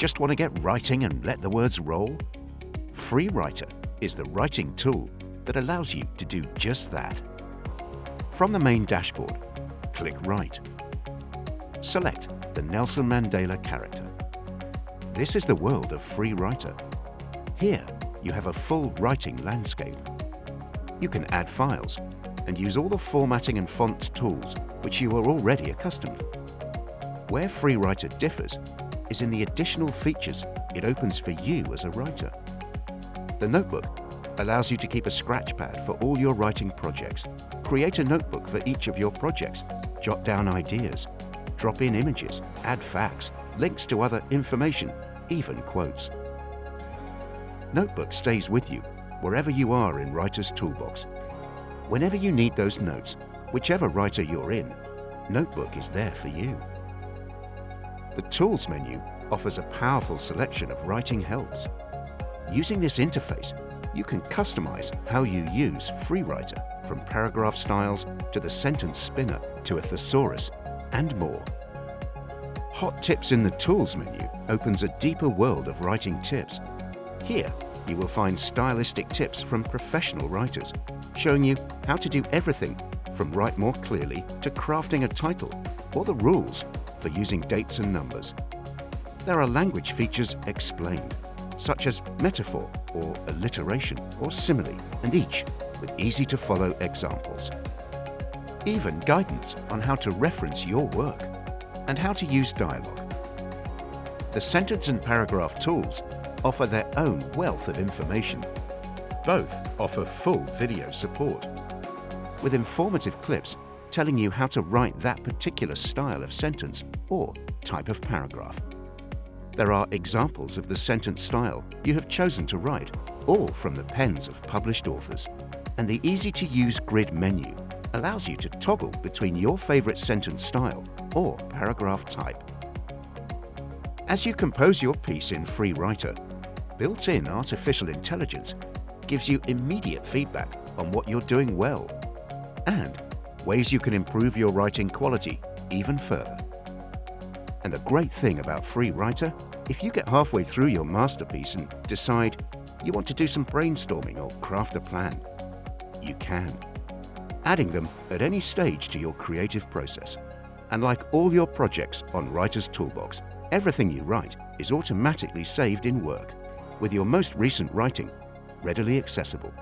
Just want to get writing and let the words roll? FreeWriter is the writing tool that allows you to do just that. From the main dashboard, click Write. Select the Nelson Mandela character. This is the world of FreeWriter. Here, you have a full writing landscape. You can add files and use all the formatting and font tools which you are already accustomed. Where FreeWriter differs is in the additional features it opens for you as a writer. The notebook allows you to keep a scratch pad for all your writing projects, create a notebook for each of your projects, jot down ideas, drop in images, add facts, links to other information, even quotes. Notebook stays with you wherever you are in Writer's Toolbox. Whenever you need those notes, whichever writer you're in, Notebook is there for you. The Tools menu offers a powerful selection of writing helps. Using this interface, you can customize how you use FreeWriter, from paragraph styles to the sentence spinner to a thesaurus and more. Hot Tips in the Tools menu opens a deeper world of writing tips. Here, you will find stylistic tips from professional writers, showing you how to do everything from write more clearly to crafting a title, or the rules for using dates and numbers. There are language features explained, such as metaphor or alliteration or simile, and each with easy-to-follow examples. Even guidance on how to reference your work and how to use dialogue. The sentence and paragraph tools offer their own wealth of information. Both offer full video support, with informative clips telling you how to write that particular style of sentence or type of paragraph. There are examples of the sentence style you have chosen to write, all from the pens of published authors. And the easy-to-use grid menu allows you to toggle between your favorite sentence style or paragraph type. As you compose your piece in FreeWriter, built-in artificial intelligence gives you immediate feedback on what you're doing well and ways you can improve your writing quality even further. And the great thing about FreeWriter, if you get halfway through your masterpiece and decide you want to do some brainstorming or craft a plan, you can, adding them at any stage to your creative process. And like all your projects on Writer's Toolbox, everything you write is automatically saved in Work, with your most recent writing readily accessible.